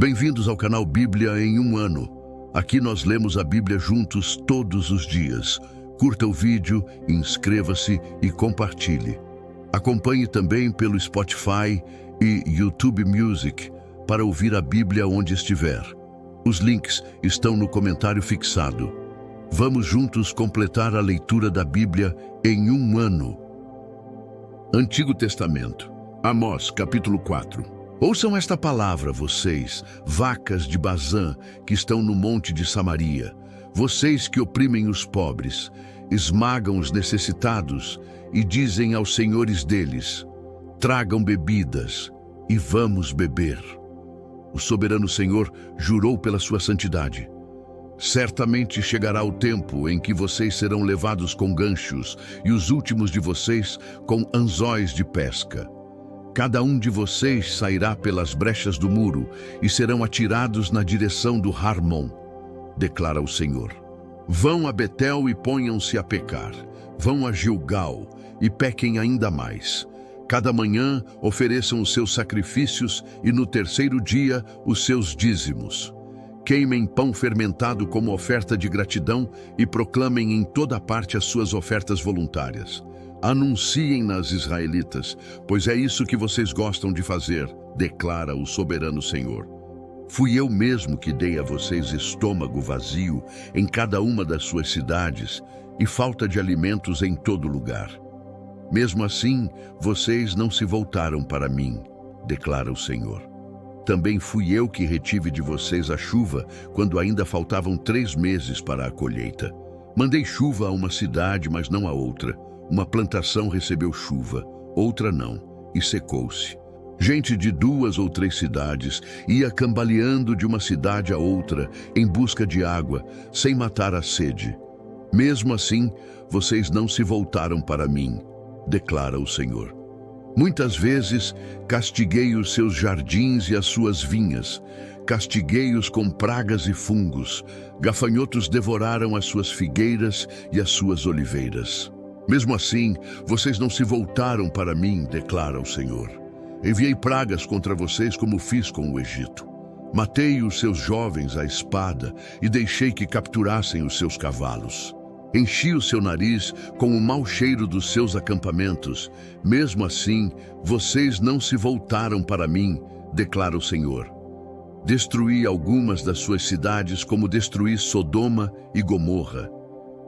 Bem-vindos ao canal Bíblia em um ano. Aqui nós lemos a Bíblia juntos todos os dias. Curta o vídeo, inscreva-se e compartilhe. Acompanhe também pelo Spotify e YouTube Music para ouvir a Bíblia onde estiver. Os links estão no comentário fixado. Vamos juntos completar a leitura da Bíblia em um ano. Antigo Testamento, Amós, capítulo 4. Ouçam esta palavra, vocês, vacas de Bazã, que estão no monte de Samaria, vocês que oprimem os pobres, esmagam os necessitados e dizem aos senhores deles: tragam bebidas e vamos beber. O soberano Senhor jurou pela sua santidade. Certamente chegará o tempo em que vocês serão levados com ganchos e os últimos de vocês com anzóis de pesca. Cada um de vocês sairá pelas brechas do muro e serão atirados na direção do Harmon, declara o Senhor. Vão a Betel e ponham-se a pecar. Vão a Gilgal e pequem ainda mais. Cada manhã ofereçam os seus sacrifícios e no terceiro dia os seus dízimos. Queimem pão fermentado como oferta de gratidão e proclamem em toda parte as suas ofertas voluntárias. Anunciem-nas, israelitas, pois é isso que vocês gostam de fazer, declara o soberano Senhor. Fui eu mesmo que dei a vocês estômago vazio em cada uma das suas cidades e falta de alimentos em todo lugar. Mesmo assim, vocês não se voltaram para mim, declara o Senhor. Também fui eu que retive de vocês a chuva quando ainda faltavam 3 meses para a colheita. Mandei chuva a uma cidade, mas não a outra. Uma plantação recebeu chuva, outra não, e secou-se. Gente de 2 ou 3 cidades ia cambaleando de uma cidade a outra em busca de água, sem matar a sede. Mesmo assim, vocês não se voltaram para mim, declara o Senhor. Muitas vezes castiguei os seus jardins e as suas vinhas, castiguei-os com pragas e fungos, gafanhotos devoraram as suas figueiras e as suas oliveiras. Mesmo assim, vocês não se voltaram para mim, declara o Senhor. Enviei pragas contra vocês como fiz com o Egito. Matei os seus jovens à espada e deixei que capturassem os seus cavalos. Enchi o seu nariz com o mau cheiro dos seus acampamentos. Mesmo assim, vocês não se voltaram para mim, declara o Senhor. Destruí algumas das suas cidades como destruí Sodoma e Gomorra.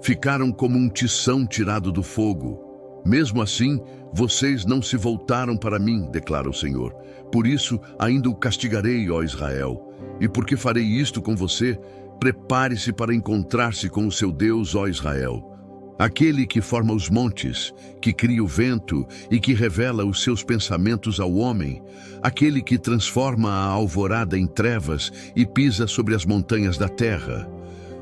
Ficaram como um tição tirado do fogo. Mesmo assim, vocês não se voltaram para mim, declara o Senhor. Por isso, ainda o castigarei, ó Israel. E porque farei isto com você, prepare-se para encontrar-se com o seu Deus, ó Israel. Aquele que forma os montes, que cria o vento e que revela os seus pensamentos ao homem. Aquele que transforma a alvorada em trevas e pisa sobre as montanhas da terra.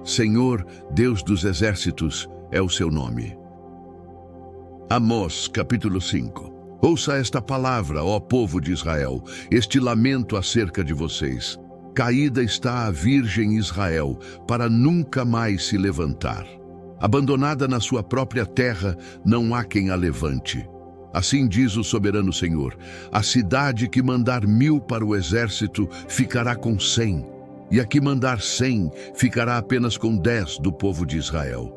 Senhor, Deus dos exércitos, é o seu nome. Amós, capítulo 5. Ouça esta palavra, ó povo de Israel, este lamento acerca de vocês. Caída está a virgem Israel, para nunca mais se levantar. Abandonada na sua própria terra, não há quem a levante. Assim diz o soberano Senhor: a cidade que mandar 1000 para o exército ficará com 100. E a que mandar 100 ficará apenas com 10 do povo de Israel.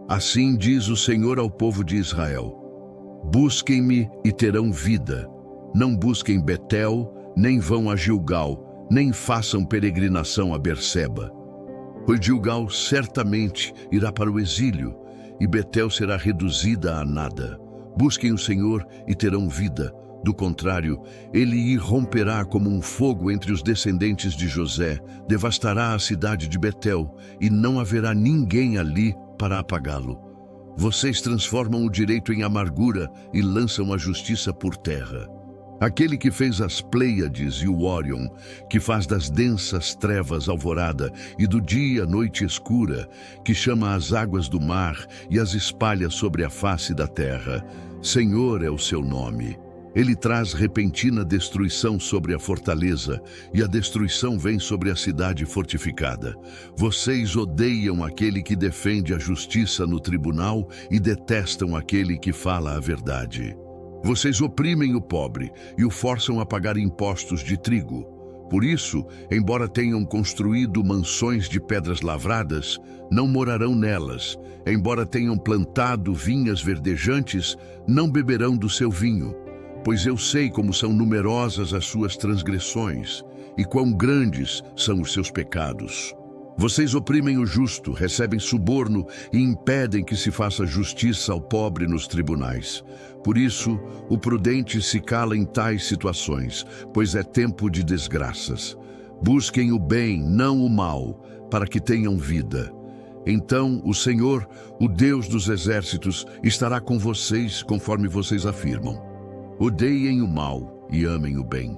Assim diz o Senhor ao povo de Israel: busquem-me e terão vida. Não busquem Betel, nem vão a Gilgal, nem façam peregrinação a Berseba. Pois Gilgal certamente irá para o exílio, e Betel será reduzida a nada. Busquem o Senhor e terão vida. Do contrário, ele irromperá como um fogo entre os descendentes de José, devastará a cidade de Betel, e não haverá ninguém ali para apagá-lo. Vocês transformam o direito em amargura e lançam a justiça por terra. Aquele que fez as Pleiades e o Órion, que faz das densas trevas alvorada e do dia noite escura, que chama as águas do mar e as espalha sobre a face da terra. Senhor é o seu nome. Ele traz repentina destruição sobre a fortaleza, e a destruição vem sobre a cidade fortificada. Vocês odeiam aquele que defende a justiça no tribunal e detestam aquele que fala a verdade. Vocês oprimem o pobre e o forçam a pagar impostos de trigo. Por isso, embora tenham construído mansões de pedras lavradas, não morarão nelas. Embora tenham plantado vinhas verdejantes, não beberão do seu vinho. Pois eu sei como são numerosas as suas transgressões e quão grandes são os seus pecados. Vocês oprimem o justo, recebem suborno e impedem que se faça justiça ao pobre nos tribunais. Por isso, o prudente se cala em tais situações, pois é tempo de desgraças. Busquem o bem, não o mal, para que tenham vida. Então o Senhor, o Deus dos exércitos, estará com vocês conforme vocês afirmam. Odeiem o mal e amem o bem.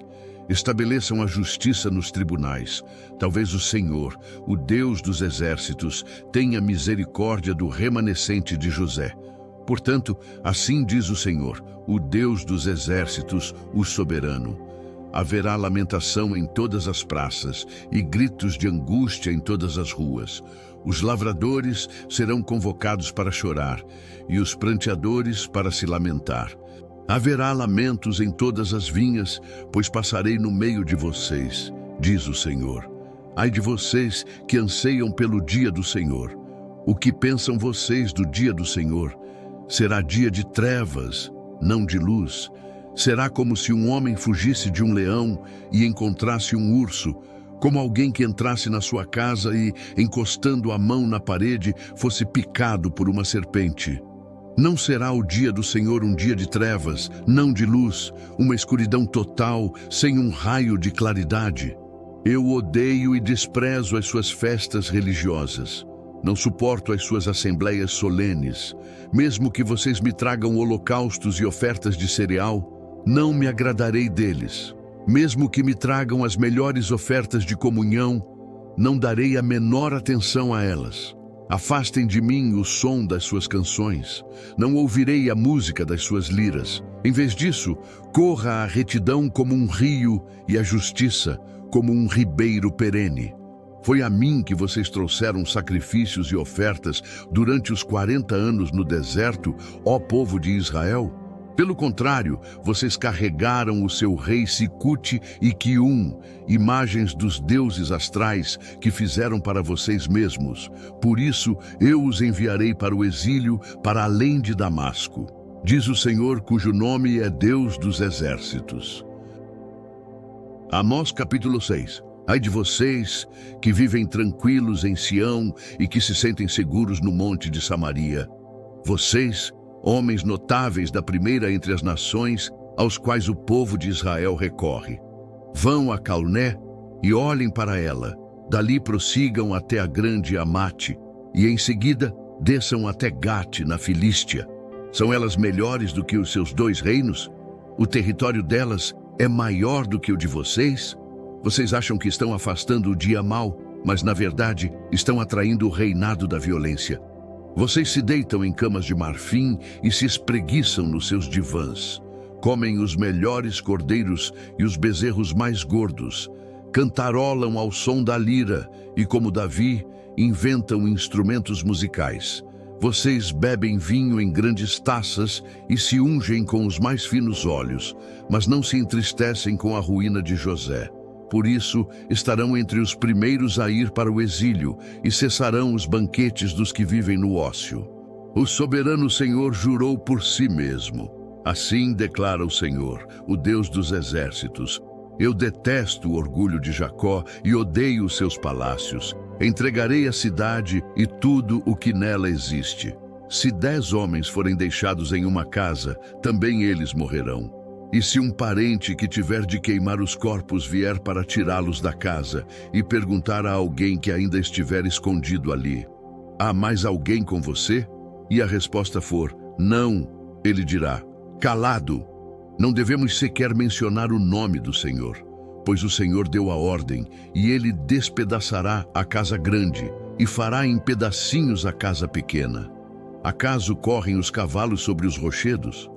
Estabeleçam a justiça nos tribunais. Talvez o Senhor, o Deus dos exércitos, tenha misericórdia do remanescente de José. Portanto, assim diz o Senhor, o Deus dos exércitos, o soberano. Haverá lamentação em todas as praças e gritos de angústia em todas as ruas. Os lavradores serão convocados para chorar e os pranteadores para se lamentar. Haverá lamentos em todas as vinhas, pois passarei no meio de vocês, diz o Senhor. Ai de vocês que anseiam pelo dia do Senhor. O que pensam vocês do dia do Senhor? Será dia de trevas, não de luz. Será como se um homem fugisse de um leão e encontrasse um urso, como alguém que entrasse na sua casa e, encostando a mão na parede, fosse picado por uma serpente. Não será o dia do Senhor um dia de trevas, não de luz, uma escuridão total, sem um raio de claridade. Eu odeio e desprezo as suas festas religiosas. Não suporto as suas assembleias solenes. Mesmo que vocês me tragam holocaustos e ofertas de cereal, não me agradarei deles. Mesmo que me tragam as melhores ofertas de comunhão, não darei a menor atenção a elas. Afastem de mim o som das suas canções. Não ouvirei a música das suas liras. Em vez disso, corra a retidão como um rio e a justiça como um ribeiro perene. Foi a mim que vocês trouxeram sacrifícios e ofertas durante os 40 anos no deserto, ó povo de Israel? Pelo contrário, vocês carregaram o seu rei Sicute e Quium, imagens dos deuses astrais que fizeram para vocês mesmos. Por isso, eu os enviarei para o exílio, para além de Damasco. Diz o Senhor, cujo nome é Deus dos exércitos. Amós capítulo 6. Ai de vocês que vivem tranquilos em Sião e que se sentem seguros no monte de Samaria. Vocês, homens notáveis da primeira entre as nações, aos quais o povo de Israel recorre. Vão a Calné e olhem para ela. Dali prossigam até a grande Amate e em seguida desçam até Gate, na Filístia. São elas melhores do que os seus 2 reinos? O território delas é maior do que o de vocês? Vocês acham que estão afastando o dia mau, mas na verdade estão atraindo o reinado da violência. Vocês se deitam em camas de marfim e se espreguiçam nos seus divãs. Comem os melhores cordeiros e os bezerros mais gordos. Cantarolam ao som da lira e, como Davi, inventam instrumentos musicais. Vocês bebem vinho em grandes taças e se ungem com os mais finos óleos, mas não se entristecem com a ruína de José. Por isso, estarão entre os primeiros a ir para o exílio e cessarão os banquetes dos que vivem no ócio. O soberano Senhor jurou por si mesmo. Assim declara o Senhor, o Deus dos exércitos. Eu detesto o orgulho de Jacó e odeio os seus palácios. Entregarei a cidade e tudo o que nela existe. Se 10 homens forem deixados em uma casa, também eles morrerão. E se um parente que tiver de queimar os corpos vier para tirá-los da casa e perguntar a alguém que ainda estiver escondido ali: há mais alguém com você? E a resposta for: não, ele dirá: calado. Não devemos sequer mencionar o nome do Senhor, pois o Senhor deu a ordem, e ele despedaçará a casa grande e fará em pedacinhos a casa pequena. Acaso correm os cavalos sobre os rochedos?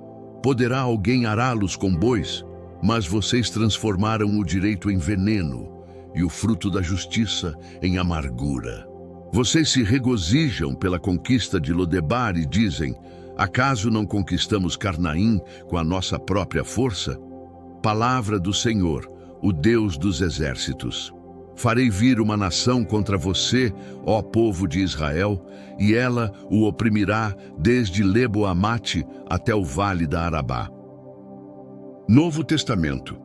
Poderá alguém ará-los com bois? Mas vocês transformaram o direito em veneno e o fruto da justiça em amargura. Vocês se regozijam pela conquista de Lodebar e dizem: acaso não conquistamos Carnaim com a nossa própria força? Palavra do Senhor, o Deus dos exércitos. Farei vir uma nação contra você, ó povo de Israel, e ela o oprimirá desde Lebo-Amate até o vale da Arabá. Novo Testamento,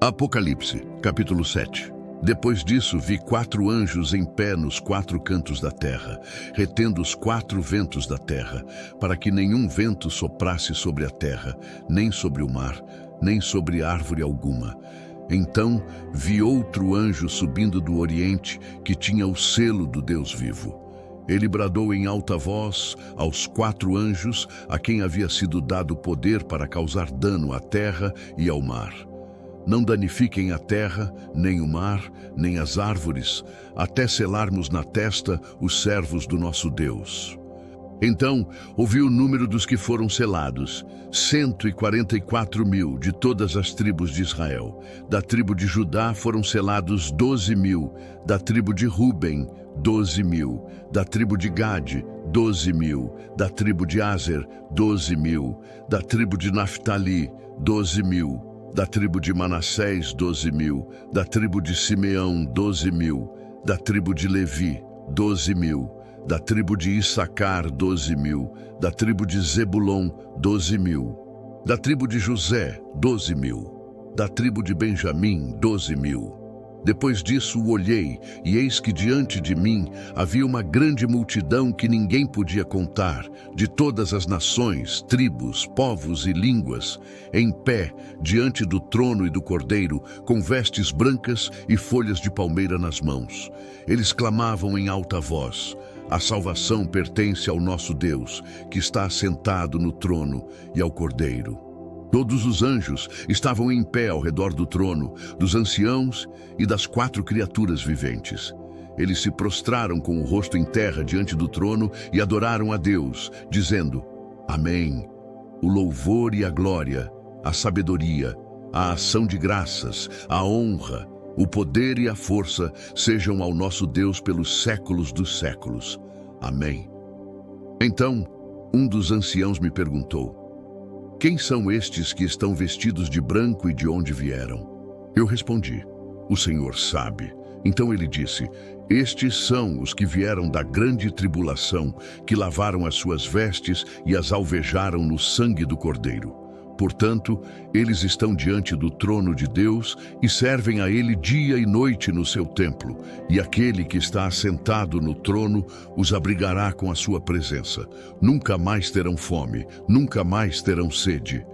Apocalipse, capítulo 7. Depois disso, vi 4 anjos em pé nos 4 cantos da terra, retendo os 4 ventos da terra, para que nenhum vento soprasse sobre a terra, nem sobre o mar, nem sobre árvore alguma. Então vi outro anjo subindo do Oriente, que tinha o selo do Deus vivo. Ele bradou em alta voz aos 4 anjos, a quem havia sido dado poder para causar dano à terra e ao mar. Não danifiquem a terra, nem o mar, nem as árvores, até selarmos na testa os servos do nosso Deus. Então ouvi o número dos que foram selados, 144.000 de todas as tribos de Israel. Da tribo de Judá foram selados 12.000, da tribo de Ruben, 12.000, da tribo de Gade, 12.000, da tribo de Aser, 12.000, da tribo de Naftali, 12.000, da tribo de Manassés, 12.000, da tribo de Simeão, 12.000, da tribo de Levi, 12.000, da tribo de Issacar, 12.000, da tribo de Zebulon, 12.000, da tribo de José, 12.000, da tribo de Benjamim, 12.000. Depois disso olhei, e eis que diante de mim havia uma grande multidão que ninguém podia contar, de todas as nações, tribos, povos e línguas, em pé, diante do trono e do Cordeiro, com vestes brancas e folhas de palmeira nas mãos. Eles clamavam em alta voz: a salvação pertence ao nosso Deus, que está assentado no trono, e ao Cordeiro. Todos os anjos estavam em pé ao redor do trono, dos anciãos e das 4 criaturas viventes. Eles se prostraram com o rosto em terra diante do trono e adoraram a Deus, dizendo: Amém. O louvor e a glória, a sabedoria, a ação de graças, a honra, o poder e a força sejam ao nosso Deus pelos séculos dos séculos. Amém. Então, um dos anciãos me perguntou: quem são estes que estão vestidos de branco e de onde vieram? Eu respondi: o Senhor sabe. Então ele disse: estes são os que vieram da grande tribulação, que lavaram as suas vestes e as alvejaram no sangue do Cordeiro. Portanto, eles estão diante do trono de Deus e servem a Ele dia e noite no seu templo, e aquele que está assentado no trono os abrigará com a sua presença. Nunca mais terão fome, nunca mais terão sede.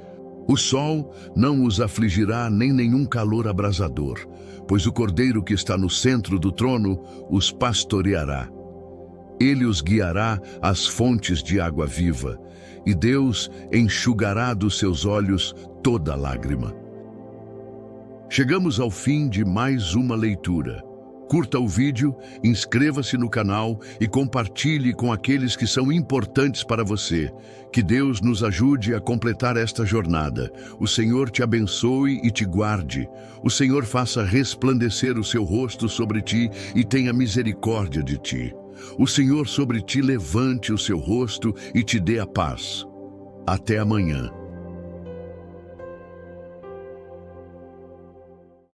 O sol não os afligirá nem nenhum calor abrasador, pois o Cordeiro que está no centro do trono os pastoreará. Ele os guiará às fontes de água viva, e Deus enxugará dos seus olhos toda lágrima. Chegamos ao fim de mais uma leitura. Curta o vídeo, inscreva-se no canal e compartilhe com aqueles que são importantes para você. Que Deus nos ajude a completar esta jornada. O Senhor te abençoe e te guarde. O Senhor faça resplandecer o seu rosto sobre ti e tenha misericórdia de ti. O Senhor sobre ti levante o seu rosto e te dê a paz. Até amanhã.